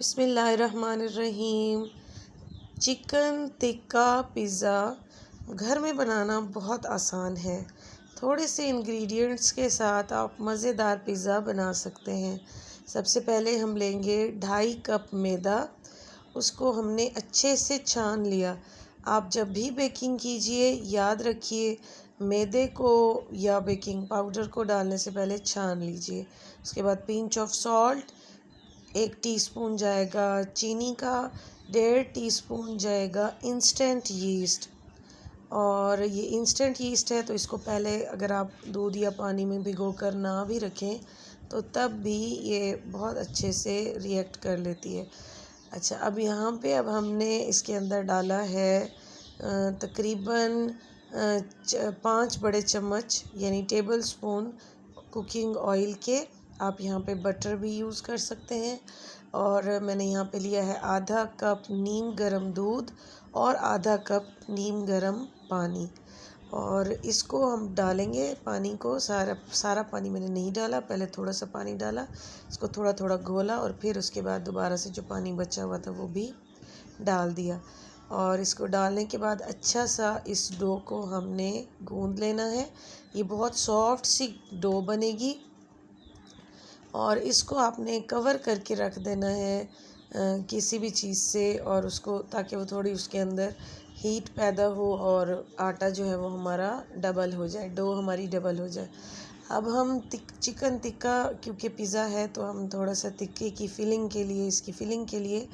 बिस्मिल्लाहिर्रहमानिर्रहीम। Chicken tikka pizza घर में बनाना बहुत आसान है। थोड़े से इंग्रेडिएंट्स के साथ आप मज़ेदार पिज़्ज़ा बना सकते हैं। सबसे पहले हम लेंगे 2.5 कप मैदा। उसको हमने अच्छे से छान लिया। आप जब भी बेकिंग कीजिए याद रखिए मैदे को या बेकिंग पाउडर को डालने से पहले छान लीजिए। उसके बाद पिंच ऑफ सॉल्ट, 1 टीस्पून जाएगा चीनी का, 1.5 टीस्पून जाएगा इंस्टेंट यीस्ट। और ये इंस्टेंट यीस्ट है तो इसको पहले अगर आप दूध या पानी में भिगो कर ना भी रखें तो तब भी ये बहुत अच्छे से रिएक्ट कर लेती है। अच्छा, अब हमने इसके अंदर डाला है तकरीबन 5 बड़े चम्मच यानी टेबल स्पून कुकिंग ऑयल के। आप यहाँ पे बटर भी यूज़ कर सकते हैं। और मैंने यहाँ पे लिया है आधा कप नीम गर्म दूध और आधा कप नीम गर्म पानी। और इसको हम डालेंगे, पानी को सारा पानी मैंने नहीं डाला, पहले थोड़ा सा पानी डाला, इसको थोड़ा थोड़ा घोला और फिर उसके बाद दोबारा से जो पानी बचा हुआ था वो भी डाल दिया। और इसको डालने के बाद अच्छा सा इस डो को हमने गूंद लेना है। ये बहुत सॉफ्ट सी डो बनेगी और इसको आपने कवर करके रख देना है किसी भी चीज़ से, और उसको ताकि वो थोड़ी उसके अंदर हीट पैदा हो और आटा जो है वो हमारा डबल हो जाए, डो हमारी डबल हो जाए। अब हम चिकन टिक्का, क्योंकि पिज़्ज़ा है तो हम थोड़ा सा टिक्के की इसकी फिलिंग के लिए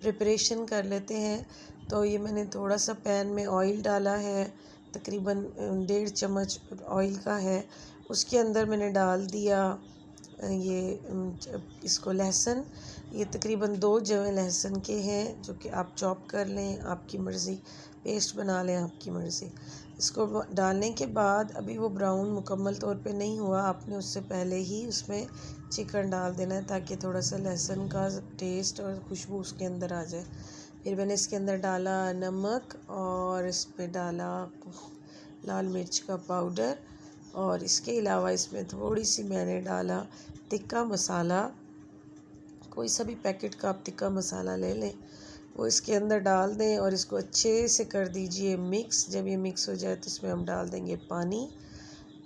प्रिपरेशन कर लेते हैं। तो ये मैंने थोड़ा सा पैन में ऑयल डाला है, तकरीबन 1.5 चम्मच ऑयल का है। उसके अंदर मैंने डाल दिया इसको लहसुन। ये तकरीबन 2 जवे लहसुन के हैं जो कि आप चॉप कर लें, आपकी मर्ज़ी, पेस्ट बना लें, आपकी मर्ज़ी। इसको डालने के बाद अभी वो ब्राउन मुकम्मल तौर पे नहीं हुआ, आपने उससे पहले ही उसमें चिकन डाल देना है ताकि थोड़ा सा लहसुन का टेस्ट और खुशबू उसके अंदर आ जाए। फिर मैंने इसके अंदर डाला नमक और इस पर डाला लाल मिर्च का पाउडर, और इसके अलावा इसमें थोड़ी सी मैंने डाला टिक्का मसाला। कोई सा भी पैकेट का आप टिक्का मसाला ले लें, वो इसके अंदर डाल दें और इसको अच्छे से कर दीजिए मिक्स। जब ये मिक्स हो जाए तो इसमें हम डाल देंगे पानी,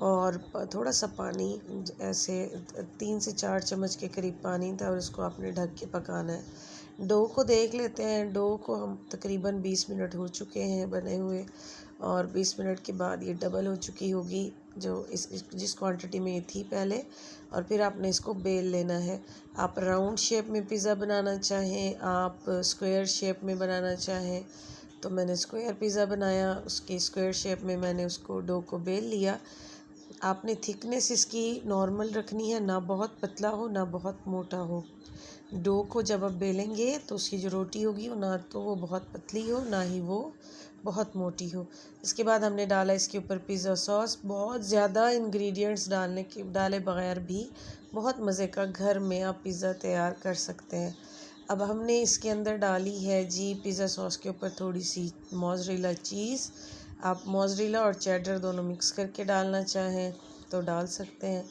और थोड़ा सा पानी, ऐसे 3 से 4 चम्मच के करीब पानी था, और इसको आपने ढक के पकाना है। डो को देख लेते हैं। डो को हम तकरीबन 20 मिनट हो चुके हैं बने हुए, और 20 मिनट के बाद ये डबल हो चुकी होगी जो जिस क्वांटिटी में ये थी पहले। और फिर आपने इसको बेल लेना है। आप राउंड शेप में पिज़्ज़ा बनाना चाहें, आप स्क्वायर शेप में बनाना चाहें, तो मैंने स्क्वायर पिज़्ज़ा बनाया। उसकी स्क्वायर शेप में मैंने उसको डो को बेल लिया। आपने थिकनेस इसकी नॉर्मल रखनी है, ना बहुत पतला हो ना बहुत मोटा हो। डो को जब आप बेलेंगे तो उसकी जो रोटी होगी वो ना तो वो बहुत पतली हो ना ही वो बहुत मोटी हो। इसके बाद हमने डाला इसके ऊपर पिज़्ज़ा सॉस। बहुत ज़्यादा इंग्रेडिएंट्स डाले बगैर भी बहुत मज़े का घर में आप पिज़्ज़ा तैयार कर सकते हैं। अब हमने इसके अंदर डाली है जी पिज़्ज़ा सॉस के ऊपर थोड़ी सी मोज़रेला चीज़। आप मोज़रेला और चेडर दोनों मिक्स करके डालना चाहें तो डाल सकते हैं।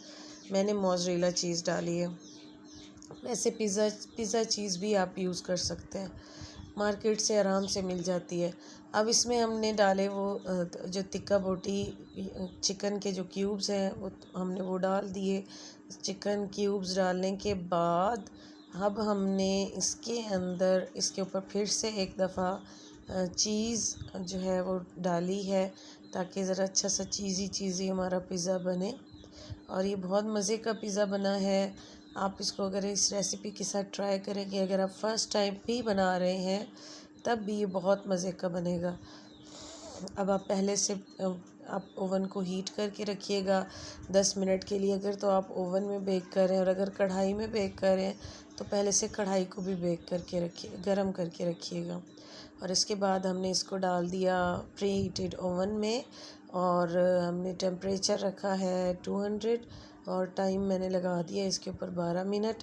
मैंने मोज़रेला चीज़ डाली है। वैसे पिज़्ज़ा चीज़ भी आप यूज़ कर सकते हैं, मार्केट से आराम से मिल जाती है। अब इसमें हमने डाले वो जो टिक्का बोटी चिकन के जो क्यूब्स हैं हमने वो डाल दिए। चिकन क्यूब्स डालने के बाद अब हमने इसके ऊपर फिर से एक दफ़ा चीज़ जो है वो डाली है ताकि ज़रा अच्छा सा चीज़ी हमारा पिज़्ज़ा बने। और ये बहुत मज़े का पिज़्ज़ा बना है। आप इसको अगर इस रेसिपी के साथ ट्राई करेंगे, अगर आप फर्स्ट टाइम भी बना रहे हैं तब भी ये बहुत मज़े का बनेगा। अब आप पहले से आप ओवन को हीट करके रखिएगा 10 मिनट के लिए। अगर तो आप ओवन में बेक कर रहे हैं, और अगर कढ़ाई में बेक कर रहे हैं तो पहले से कढ़ाई को भी बेक करके रखिए, गरम करके रखिएगा। और इसके बाद हमने इसको डाल दिया प्री हीटेड ओवन में, और हमने टेम्परेचर रखा है 200, और टाइम मैंने लगा दिया इसके ऊपर 12 मिनट।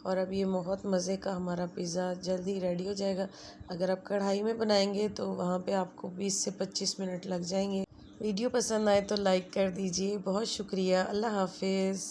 और अब ये बहुत मज़े का हमारा पिज़्ज़ा जल्दी रेडी हो जाएगा। अगर आप कढ़ाई में बनाएंगे तो वहाँ पे आपको 20 से 25 मिनट लग जाएंगे। वीडियो पसंद आए तो लाइक कर दीजिए। बहुत शुक्रिया। अल्लाह हाफिज़।